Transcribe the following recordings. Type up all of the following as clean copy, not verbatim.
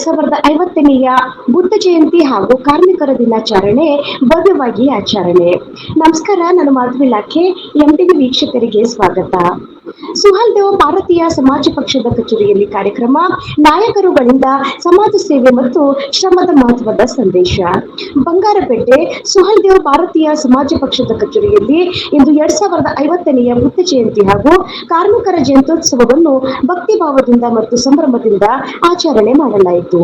2050ನೇಯ ಬುದ್ಧ ಜಯಂತಿ ಹಾಗೂ ಕಾರ್ಮಿಕರ ದಿನಾಚರಣೆ ಭವ್ಯವಾಗಿ ಆಚರಣೆ. ನಮಸ್ಕಾರ, ನಾನು ಮಾಧವಿ ಲಾಖೆ. ಎಂಟಿವಿ ವೀಕ್ಷಕರಿಗೆ ಸ್ವಾಗತ. ಸುಹಲ್ದೇವ್ ಭಾರತೀಯ ಸಮಾಜ ಪಕ್ಷದ ಕಚೇರಿಯಲ್ಲಿ ಕಾರ್ಯಕ್ರಮ, ನಾಯಕರುಗಳಿಂದ ಸಮಾಜ ಸೇವೆ ಮತ್ತು ಶ್ರಮದ ಮಹತ್ವದ ಸಂದೇಶ. ಬಂಗಾರಪೇಟೆ ಸುಹಲ್ದೇವ್ ಭಾರತೀಯ ಸಮಾಜ ಪಕ್ಷದ ಕಚೇರಿಯಲ್ಲಿ ಇಂದು 2050ನೇಯ ಬುದ್ಧ ಜಯಂತಿ ಹಾಗೂ ಕಾರ್ಮಿಕರ ಜಯಂತ್ಯೋತ್ಸವವನ್ನು ಭಕ್ತಿಭಾವದಿಂದ ಮತ್ತು ಸಂಭ್ರಮದಿಂದ ಆಚರಣೆ ಮಾಡಲಾಯಿತು.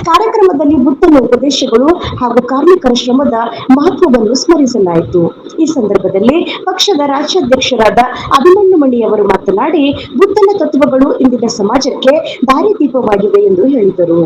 ಕಾರ್ಯಕ್ರಮದಲ್ಲಿ ಬುದ್ಧನ ಉಪದೇಶಗಳು ಹಾಗೂ ಕಾರ್ಮಿಕರ ಶ್ರಮದ ಮಹತ್ವವನ್ನು ಸ್ಮರಿಸಲಾಯಿತು. ಈ ಸಂದರ್ಭದಲ್ಲಿ ಪಕ್ಷದ ರಾಜ್ಯಾಧ್ಯಕ್ಷರಾದ ಅಭಿಮನ್ಯು ಮಣಿ ಅವರು ಮಾತನಾಡಿ, ಬುದ್ಧನ ತತ್ವಗಳು ಇಂದಿನ ಸಮಾಜಕ್ಕೆ ದಾರಿದೀಪವಾಗಿವೆ ಎಂದು ಹೇಳಿದರು.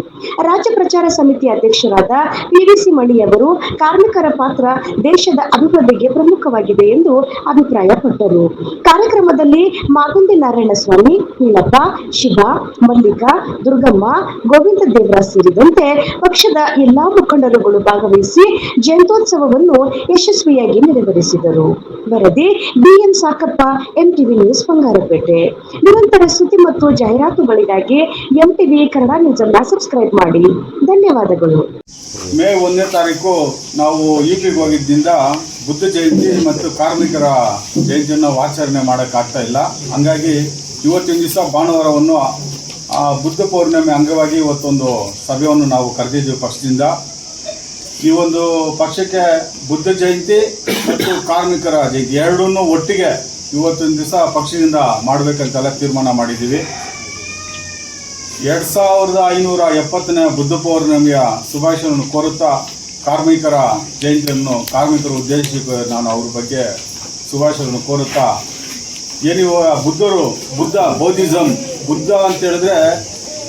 ರಾಜ್ಯ ಪ್ರಚಾರ ಸಮಿತಿ ಅಧ್ಯಕ್ಷರಾದ ಪಿವಿಸಿ ಮಣಿ ಅವರು ಕಾರ್ಮಿಕರ ಪಾತ್ರ ದೇಶದ ಅಭಿವೃದ್ಧಿಗೆ ಪ್ರಮುಖವಾಗಿದೆ ಎಂದು ಅಭಿಪ್ರಾಯಪಟ್ಟರು. ಕಾರ್ಯಕ್ರಮದಲ್ಲಿ ಮಾಗುಂದಿ ನಾರಾಯಣಸ್ವಾಮಿ, ನೀಲಪ್ಪ, ಶಿವಾ, ಮಲ್ಲಿಕಾ, ದುರ್ಗಮ್ಮ, ಗೋವಿಂದ ದೇವರ ಸೇರಿದಂತೆ ಪಕ್ಷದ ಎಲ್ಲಾ ಮುಖಂಡರುಗಳು ಭಾಗವಹಿಸಿ ಜಯಂತ್ಯೋತ್ಸವವನ್ನು ಯಶಸ್ವಿಯಾಗಿ ನೆರವೇರಿಸಿದರು. ವರದಿ ಬಿಎನ್ ಸಾಕಪ್ಪ, ಎಂಟಿವಿ ನ್ಯೂಸ್, ಬಂಗಾರಪೇಟೆ. ನಿರಂತರ ಸುದ್ದಿ ಮತ್ತು ಜಾಹೀರಾತುಗಳಿಗಾಗಿ ಎಂಟಿವಿ ಕನ್ನಡ ನ್ಯೂಸ್ ಅನ್ನು ಸಬ್ಸ್ಕ್ರೈಬ್ ಮಾಡಿ. ಧನ್ಯವಾದಗಳು. ಮೇ 1ನೇ ತಾರೀಕು ನಾವು ಯುಪಿಗೆ ಹೋಗಿದ್ದರಿಂದ ಬುದ್ಧ ಜಯಂತಿ ಮತ್ತು ಕಾರ್ಮಿಕರ ಜಯಂತಿಯನ್ನು ಆಚರಣೆ ಮಾಡೋಕ್ಕಾಗ್ತಾ ಇಲ್ಲ. ಹಂಗಾಗಿ ಇವತ್ತಿನ ದಿವಸ ಭಾನುವಾರವನ್ನು ಬುದ್ಧ ಪೌರ್ಣಿಮೆ ಅಂಗವಾಗಿ ಇವತ್ತೊಂದು ಸಭೆಯನ್ನು ನಾವು ಕರೆದಿದ್ದೀವಿ ಪಕ್ಷದಿಂದ. ಈ ಒಂದು ಪಕ್ಷಕ್ಕೆ ಬುದ್ಧ ಜಯಂತಿ ಮತ್ತು ಕಾರ್ಮಿಕರ ಜಯಂತಿ ಎರಡನ್ನೂ ಒಟ್ಟಿಗೆ ಇವತ್ತಿನ ದಿವಸ ಪಕ್ಷದಿಂದ ಮಾಡಬೇಕಂತೆಲ್ಲ ತೀರ್ಮಾನ ಮಾಡಿದ್ದೀವಿ. 2570ನೇ ಬುದ್ಧ ಪೌರ್ಣಿಮೆಯ ಶುಭಾಶಯವನ್ನು ಕೋರುತ್ತಾ ಕಾರ್ಮಿಕರ ಜಯಂತಿಯನ್ನು ಕಾರ್ಮಿಕರು ಉದ್ದೇಶಿಸಿ ನಾನು ಅವ್ರ ಬಗ್ಗೆ ಶುಭಾಶಯವನ್ನು ಕೋರುತ್ತಾ, ಏನಿವ ಬುದ್ಧ ಬೌದ್ಧಿಸಮ್, ಬುದ್ಧ ಅಂತ ಹೇಳಿದ್ರೆ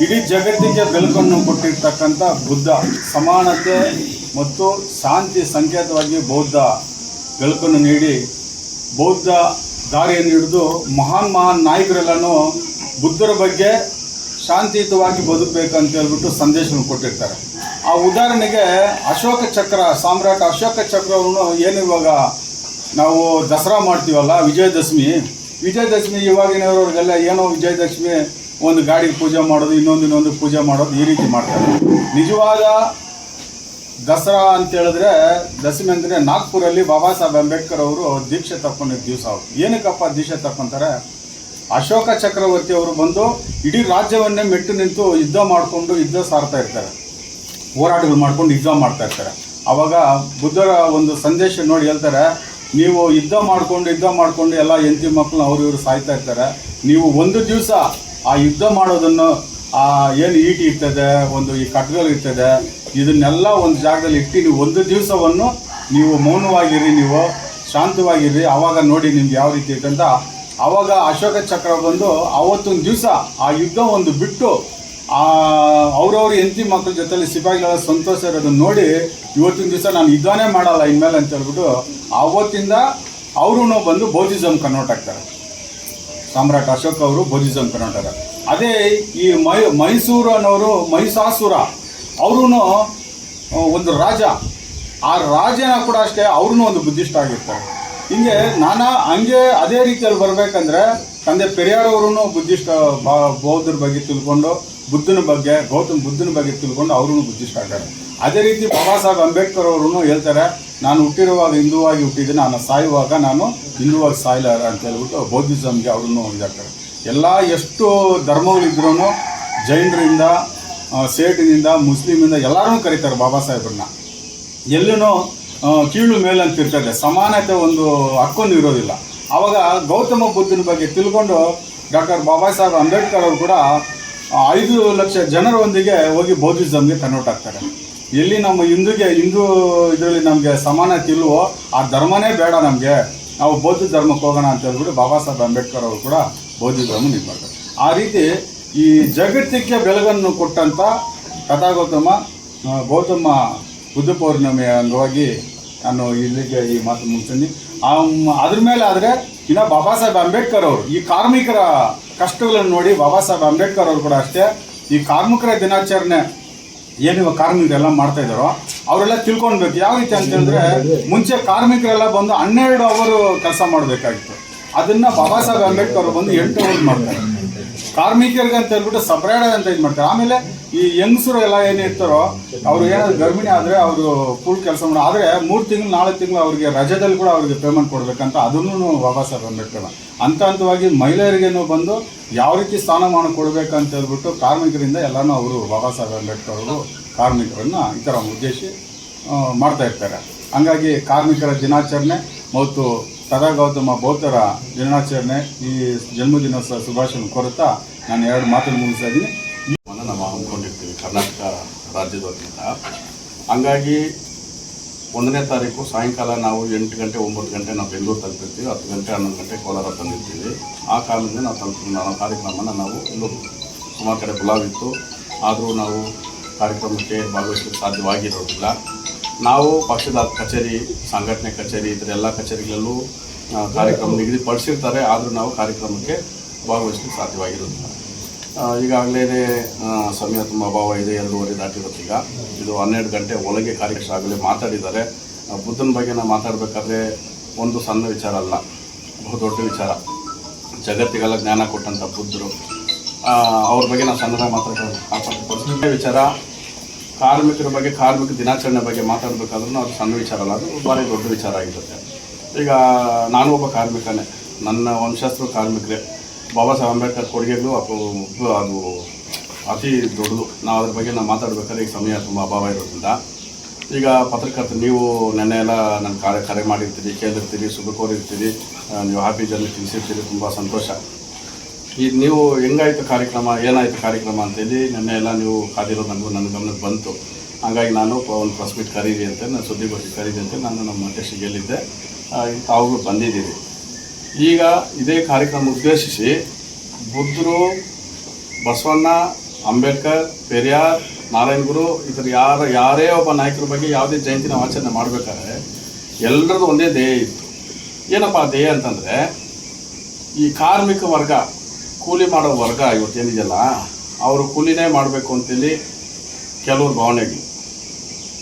ಇಡೀ ಜಗತ್ತಿಗೆ ಬೆಳಕನ್ನು ಕೊಟ್ಟಿರ್ತಕ್ಕಂಥ ಬುದ್ಧ, ಸಮಾನತೆ ಮತ್ತು ಶಾಂತಿ ಸಂಕೇತವಾಗಿ ಬೌದ್ಧ ಬೆಳಕನ್ನು ನೀಡಿ ಬೌದ್ಧ ದಾರಿಯನ್ನು ಹಿಡಿದು ಮಹಾನ್ ನಾಯಕರೆಲ್ಲನೂ ಬುದ್ಧರ ಬಗ್ಗೆ ಶಾಂತಿಯುತವಾಗಿ ಬದುಕಬೇಕಂತ ಹೇಳ್ಬಿಟ್ಟು ಸಂದೇಶವನ್ನು ಕೊಟ್ಟಿರ್ತಾರೆ. ಆ ಉದಾಹರಣೆಗೆ ಅಶೋಕ ಚಕ್ರ, ಸಾಮ್ರಾಟ ಅಶೋಕ ಚಕ್ರವನ್ನು ಏನು ಇವಾಗ ನಾವು ದಸರಾ ಮಾಡ್ತೀವಲ್ಲ, ವಿಜಯದಶಮಿ ಇವಾಗಿನವರಿಗೆಲ್ಲ ಏನೋ ವಿಜಯದಶಮಿ ಒಂದು ಗಾಡಿಗೆ ಪೂಜೆ ಮಾಡೋದು, ಇನ್ನೊಂದು ಪೂಜೆ ಮಾಡೋದು, ಈ ರೀತಿ ಮಾಡ್ತಾರೆ. ನಿಜವಾದ ದಸರಾ ಅಂತ ಹೇಳಿದ್ರೆ, ದಶಮಿ ಅಂದರೆ ನಾಗ್ಪುರಲ್ಲಿ ಬಾಬಾ ಸಾಹೇಬ್ ಅಂಬೇಡ್ಕರ್ ಅವರು ದೀಕ್ಷೆ ತಗೊಂಡಿದ್ದ ದಿವಸ. ಅವರು ಏನಕ್ಕಪ್ಪ ದೀಕ್ಷೆ ತಗೊಂತಾರೆ? ಅಶೋಕ ಚಕ್ರವರ್ತಿ ಅವರು ಬಂದು ಇಡೀ ರಾಜ್ಯವನ್ನೇ ಮೆಟ್ಟು ನಿಂತು ಯುದ್ಧ ಸಾರ್ತಾ ಇರ್ತಾರೆ, ಹೋರಾಟಗಳು ಮಾಡ್ಕೊಂಡು ಯುದ್ಧ ಮಾಡ್ತಾ ಇರ್ತಾರೆ. ಆವಾಗ ಬುದ್ಧರ ಒಂದು ಸಂದೇಶ ನೋಡಿ ಹೇಳ್ತಾರೆ, ನೀವು ಯುದ್ಧ ಮಾಡ್ಕೊಂಡು ಎಲ್ಲ ಹೆಂಡತಿ ಮಕ್ಕಳು ಇವರು ಸಾಯ್ತಾ ಇರ್ತಾರೆ. ನೀವು ಒಂದು ದಿವಸ ಆ ಯುದ್ಧ ಮಾಡೋದನ್ನು, ಏನು ಈಟಿ ಇರ್ತದೆ, ಈ ಕಟ್ಗಳು ಇರ್ತದೆ, ಇದನ್ನೆಲ್ಲ ಒಂದು ಜಾಗದಲ್ಲಿ ಇಟ್ಟು ನೀವು ಒಂದು ದಿವಸವನ್ನು ನೀವು ಮೌನವಾಗಿರಿ, ನೀವು ಶಾಂತವಾಗಿರಿ, ಆವಾಗ ನೋಡಿ ನಿಮ್ಗೆ ಯಾವ ರೀತಿ ಇರ್ತಂತ. ಆವಾಗ ಅಶೋಕ ಚಕ್ರ ಬಂದು ಅವತ್ತೊಂದು ದಿವಸ ಆ ಯುದ್ಧ ಒಂದು ಬಿಟ್ಟು ಅವ್ರವ್ರ ಹೆಂಡತಿ ಮಕ್ಕಳ ಜೊತೆಲಿ ಸಿಪಾಯಿಗಳ ಸಂತೋಷ ಇರೋದನ್ನು ನೋಡಿ, ಇವತ್ತಿನ ದಿವಸ ನಾನು ಯುದ್ಧನೇ ಮಾಡಲ್ಲ ಇನ್ಮೇಲೆ ಅಂತ ಹೇಳ್ಬಿಟ್ಟು ಆವತ್ತಿಂದ ಅವರು ಬಂದು ಬೌದ್ಧಿಸಮ್ ಕನ್ವರ್ಟ್ ಆಗ್ತಾರೆ. ಸಾಮ್ರಾಟ್ ಅಶೋಕ್ ಅವರು ಬೌದ್ಧಿಸಮ್ ಕನ್ವರ್ಟ್ ಆಗ್ತಾರೆ. ಅದೇ ಈ ಮೈಸೂರು ಅನ್ನೋರು, ಮಹಿಷಾಸುರ ಅವರು ಒಂದು ರಾಜ, ಆ ರಾಜನ ಕೂಡ ಅಷ್ಟೇ ಅವ್ರೂ ಒಂದು ಬುದ್ಧಿಷ್ಟ ಆಗಿರ್ತಾರೆ. ಹಂಗೆ ಅದೇ ರೀತಿಯಲ್ಲಿ ಬರಬೇಕಂದ್ರೆ ತಂದೆ ಪೆರಿಯಾರ್ ಅವರು ಬುದ್ಧಿಷ್ಟ, ಬೌದ್ಧರ ಬಗ್ಗೆ ತಿಳ್ಕೊಂಡು, ಗೌತಮ್ ಬುದ್ಧನ ಬಗ್ಗೆ ತಿಳ್ಕೊಂಡು ಅವ್ರೂ ಬುದ್ಧಿಷ್ಟ ಆಗ್ತಾರೆ. ಅದೇ ರೀತಿ ಬಾಬಾ ಸಾಹೇಬ್ ಅಂಬೇಡ್ಕರ್ ಅವರು ಹೇಳ್ತಾರೆ, ನಾನು ಹುಟ್ಟಿರುವಾಗ ಹಿಂದುವಾಗಿ ಹುಟ್ಟಿದ್ದೀನಿ, ನಾನು ಸಾಯುವಾಗ ನಾನು ಹಿಂದುವಾಗಿ ಸಾಯಿಲ್ಲ ಅಂತ ಹೇಳ್ಬಿಟ್ಟು ಬೌದ್ಧಿಸಮ್ಗೆ ಅವ್ರೂ ಇದಾಗ್ತಾರೆ. ಎಲ್ಲ ಎಷ್ಟು ಧರ್ಮಗಳಿದ್ರೂ ಜೈನರಿಂದ, ಸೇಠಿನಿಂದ, ಮುಸ್ಲಿಮಿಂದ ಎಲ್ಲರೂ ಕರೀತಾರೆ ಬಾಬಾ ಸಾಹೇಬ್ರನ್ನ. ಎಲ್ಲೂ ಕೀಳು ಮೇಲೆ ಅಂತ ಇರ್ತದೆ, ಸಮಾನತೆ ಒಂದು ಹಕ್ಕೊಂದು ಇರೋದಿಲ್ಲ. ಆವಾಗ ಗೌತಮ ಬುದ್ಧನ ಬಗ್ಗೆ ತಿಳ್ಕೊಂಡು ಡಾಕ್ಟರ್ ಬಾಬಾ ಸಾಹೇಬ್ ಅಂಬೇಡ್ಕರ್ ಅವರು ಕೂಡ 5 ಲಕ್ಷ ಜನರೊಂದಿಗೆ ಹೋಗಿ ಬೌದ್ಧಿಸಮ್ಗೆ ಕನ್ವರ್ಟ್ ಆಗ್ತಾರೆ. ಎಲ್ಲಿ ನಮ್ಮ ಹಿಂದೂ ಇದರಲ್ಲಿ ನಮಗೆ ಸಮಾನತೆ ಇಲ್ವೋ ಆ ಧರ್ಮನೇ ಬೇಡ ನಮಗೆ, ನಾವು ಬೌದ್ಧ ಧರ್ಮಕ್ಕೆ ಹೋಗೋಣ ಅಂತ ಹೇಳ್ಬಿಟ್ಟು ಬಾಬಾ ಸಾಹೇಬ್ ಅಂಬೇಡ್ಕರ್ ಅವರು ಕೂಡ ಬೌದ್ಧ ಧರ್ಮ ಮಾಡ್ತಾರೆ. ಆ ರೀತಿ ಈ ಜಗತ್ತಿಗೆ ಬೆಳಗನ್ನು ಕೊಟ್ಟಂಥ ಗೌತಮ ಬುದ್ಧ ಪೌರ್ಣಿಮೆಯ ಅಂಗವಾಗಿ ನಾನು ಇಲ್ಲಿಗೆ ಈ ಮಾತು ಮುಗಿಸ್ತೀನಿ. ಅದ್ರ ಮೇಲೆ ಆದರೆ ಇನ್ನು ಬಾಬಾ ಸಾಹೇಬ್ ಅಂಬೇಡ್ಕರ್ ಅವರು ಈ ಕಾರ್ಮಿಕರ ಕಷ್ಟಗಳನ್ನು ನೋಡಿ ಬಾಬಾ ಸಾಹೇಬ್ ಅಂಬೇಡ್ಕರ್ ಅವರು ಕೂಡ ಅಷ್ಟೇ ಈ ಕಾರ್ಮಿಕರ ದಿನಾಚರಣೆ ಏನು ಕಾರ್ಮಿಕರೆಲ್ಲ ಮಾಡ್ತಾ ಇದ್ದಾರೋ ಅವರೆಲ್ಲ ತಿಳ್ಕೊಳ್ಬೇಕು. ಯಾವ ರೀತಿ ಅಂತ ಹೇಳಿದ್ರೆ, ಮುಂಚೆ ಕಾರ್ಮಿಕರೆಲ್ಲ ಬಂದು 12 ಅವರು ಕೆಲಸ ಮಾಡಬೇಕಾಗಿತ್ತು. ಅದನ್ನು ಬಾಬಾ ಸಾಹೇಬ್ ಅಂಬೇಡ್ಕರ್ ಅವರು ಬಂದು 8 ಅವರ್ ಮಾಡ್ತಾರೆ. ಕಾರ್ಮಿಕರಿಗೆ ಅಂತ ಹೇಳ್ಬಿಟ್ಟು ಸಪ್ರೇಟ್ ಅಂತ ಇದು ಮಾಡ್ತಾರೆ. ಆಮೇಲೆ ಈ ಹೆಂಗಸರು ಎಲ್ಲ ಏನಿರ್ತಾರೋ ಅವ್ರು ಏನಾದ್ರು ಗರ್ಭಿಣಿ ಆದರೆ ಅವರು ಫುಲ್ ಕೆಲಸ ಮಾಡೋ, ಆದರೆ 3 ತಿಂಗಳು 4 ತಿಂಗಳು ಅವ್ರಿಗೆ ರಜದಲ್ಲಿ ಕೂಡ ಅವ್ರಿಗೆ ಪೇಮೆಂಟ್ ಕೊಡಬೇಕಂತ ಅದನ್ನು ಬಾಬಾ ಸಾಹೇಬ್ ಅಂಬೇಡ್ಕರ್ ಹಂತವಾಗಿ ಮಹಿಳೆಯರಿಗೇನು ಬಂದು ಯಾವ ರೀತಿ ಸ್ಥಾನಮಾನ ಕೊಡಬೇಕಂತ ಹೇಳ್ಬಿಟ್ಟು ಕಾರ್ಮಿಕರಿಂದ ಎಲ್ಲನೂ ಅವರು ಬಾಬಾ ಸಾಹೇಬ್ ಅಂಬೇಡ್ಕರ್ ಅವರು ಕಾರ್ಮಿಕರನ್ನು ಈ ಥರ ಉದ್ದೇಶಿ ಮಾಡ್ತಾ ಇರ್ತಾರೆ. ಹಂಗಾಗಿ ಕಾರ್ಮಿಕರ ದಿನಾಚರಣೆ ಮತ್ತು ಸದಾ ಗೌತಮ ಬೌದ್ಧರ ದಿನಾಚರಣೆ ಈ ಜನ್ಮದಿನೋತ್ಸವ ಶುಭಾಶಯ ಕೋರುತ್ತಾ ನಾನು 2 ಮಾತನ್ನು ಮುಗಿಸ್ತಾ ಇದ್ದೀನಿ. ನಾವು ಹಮ್ಮಿಕೊಂಡಿರ್ತೀವಿ ಕರ್ನಾಟಕ ರಾಜ್ಯದ ವತಿಯಿಂದ. ಹಂಗಾಗಿ 1ನೇ ತಾರೀಕು ಸಾಯಂಕಾಲ ನಾವು 8 ಗಂಟೆ 9 ಗಂಟೆ ನಾವು ಬೆಂಗಳೂರು ತಲುಪಿರ್ತೀವಿ, 10 ಗಂಟೆ 11 ಗಂಟೆ ಕೋಲಾರ ತಂದಿರ್ತೀವಿ. ಆ ಕಾರಣದಿಂದ ನಾವು ಕಾರ್ಯಕ್ರಮನ ನಾವು ಎಲ್ಲೂ ಸುಮಾರು ಕಡೆ ಬುಲಾವಿತ್ತು, ಆದರೂ ನಾವು ಕಾರ್ಯಕ್ರಮಕ್ಕೆ ಭಾಗವಹಿಸಲಿಕ್ಕೆ ಸಾಧ್ಯವಾಗಿರೋದಿಲ್ಲ. ನಾವು ಪಕ್ಷದ ಕಚೇರಿ, ಸಂಘಟನೆ ಕಚೇರಿ, ಇತರ ಎಲ್ಲ ಕಚೇರಿಗಳಲ್ಲೂ ಕಾರ್ಯಕ್ರಮ ನಿಗದಿಪಡಿಸಿರ್ತಾರೆ, ಆದರೂ ನಾವು ಕಾರ್ಯಕ್ರಮಕ್ಕೆ ಭಾಗವಹಿಸಲಿಕ್ಕೆ ಸಾಧ್ಯವಾಗಿರೋದಿಲ್ಲ. ಈಗಾಗಲೇ ಸಮಯ ತುಂಬ ಅಭಾವ ಇದೆ, 2:30 ದಾಟಿರುತ್ತೆ. ಇದು 12 ಗಂಟೆ ಒಳಗೆ ಕಾರ್ಯಕ್ರಮ ಆಗಲೇ ಮಾತಾಡಿದ್ದಾರೆ. ಬುದ್ಧನ ಬಗ್ಗೆ ನಾವು ಮಾತಾಡಬೇಕಾದ್ರೆ ಒಂದು ಸಣ್ಣ ವಿಚಾರ ಅಲ್ಲ, ಬಹುದೊಡ್ಡ ವಿಚಾರ. ಜಗತ್ತಿಗೆಲ್ಲ ಜ್ಞಾನ ಕೊಟ್ಟಂಥ ಬುದ್ಧರು, ಅವ್ರ ಬಗ್ಗೆ ನಾವು ಸಣ್ಣದಾಗಿ ಮಾತಾಡೋ ವಿಚಾರ. ಕಾರ್ಮಿಕರ ಬಗ್ಗೆ, ಕಾರ್ಮಿಕ ದಿನಾಚರಣೆ ಬಗ್ಗೆ ಮಾತಾಡಬೇಕಾದ್ರೂ ಅದು ಸಣ್ಣ ವಿಚಾರ ಅಲ್ಲ, ಅದು ಭಾರಿ ದೊಡ್ಡ ವಿಚಾರ ಆಗಿರುತ್ತೆ. ಈಗ ನಾನು ಒಬ್ಬ ಕಾರ್ಮಿಕನೇ, ನನ್ನ ವಂಶಸ್ಥರು ಕಾರ್ಮಿಕರೇ. ಬಾಬಾ ಸಾಹೇಬ್ ಅಂಬೇಡ್ಕರ್ ಕೊಡುಗೆಗಳು ಅದು ಅತಿ ದೊಡ್ಡದು. ನಾವು ಅದ್ರ ಬಗ್ಗೆ ನಾವು ಮಾತಾಡಬೇಕಾದ್ರೆ ಈಗ ಸಮಯ ತುಂಬ ಅಭಾವ ಇರೋದ್ರಿಂದ, ಈಗ ಪತ್ರಕರ್ತರು ನೀವು ನೆನ್ನೆ ಎಲ್ಲ ನನ್ನ ಕರೆ ಮಾಡಿರ್ತೀರಿ, ಕೇಳಿರ್ತೀರಿ, ಶುಭ ಕೋರಿರ್ತೀರಿ, ನೀವು ಹ್ಯಾಪಿ ಜರ್ನಿ ತಿಳಿಸಿರ್ತೀರಿ, ತುಂಬ ಸಂತೋಷ. ಈಗ ನೀವು ಹೆಂಗಾಯ್ತು ಕಾರ್ಯಕ್ರಮ, ಏನಾಯಿತು ಕಾರ್ಯಕ್ರಮ ಅಂತೇಳಿ ನೆನ್ನೆ ಎಲ್ಲ ನೀವು ಕಾದಿರೋದು ನನ್ನ ಗಮನಕ್ಕೆ ಬಂತು. ಹಾಗಾಗಿ ನಾನು ಒಂದು ಪ್ರೆಸ್ ಮೀಟ್ ಕರೀರಿ ಅಂತ, ನಾನು ಸುದ್ದಿಗೋಷ್ಠಿ ಕರೀರಿ ಅಂತ ನಾನು ನಮ್ಮ ಅಧ್ಯಕ್ಷರಿಗೆ ಹೇಳಿದ್ದೆ. ತಾವು ಬಂದಿದ್ದೀರಿ. ಈಗ ಇದೇ ಕಾರ್ಯಕ್ರಮ ಉದ್ದೇಶಿಸಿ ಬುದ್ಧರು, ಬಸವಣ್ಣ, ಅಂಬೇಡ್ಕರ್, ಪೆರಿಯಾರ್, ನಾರಾಯಣ ಗುರು ಈ ಥರ ಯಾರೇ ಒಬ್ಬ ನಾಯಕರ ಬಗ್ಗೆ ಯಾವುದೇ ಜಯಂತಿ ನಾವು ಆಚರಣೆ ಮಾಡಬೇಕಾದ್ರೆ ಎಲ್ಲರದ್ದು ಒಂದೇ ಧ್ಯೇಯ ಇತ್ತು. ಏನಪ್ಪ ಧ್ಯೇಯ ಅಂತಂದರೆ, ಈ ಕಾರ್ಮಿಕ ವರ್ಗ, ಕೂಲಿ ಮಾಡೋ ವರ್ಗ ಇವತ್ತೇನಿದೆಯಲ್ಲ, ಅವರು ಕೂಲಿನೇ ಮಾಡಬೇಕು ಅಂತೇಳಿ ಕೆಲವರು ಭಾವನೆಗಳು,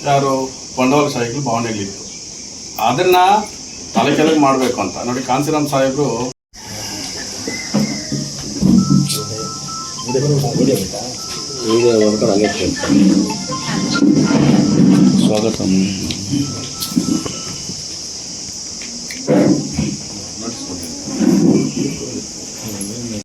ಯಾರು ಬಂಡವಾಳಶಾಹಿಗಳು ಭಾವನೆಗಳಿತ್ತು. ಅದನ್ನು ತಲೆ ಕೆಳಗೆ ಮಾಡಬೇಕು ಅಂತ ನೋಡಿ ಕಾಂತಿರಾಮ್ ಸಾಹೇಬರು ಸ್ವಾಗತ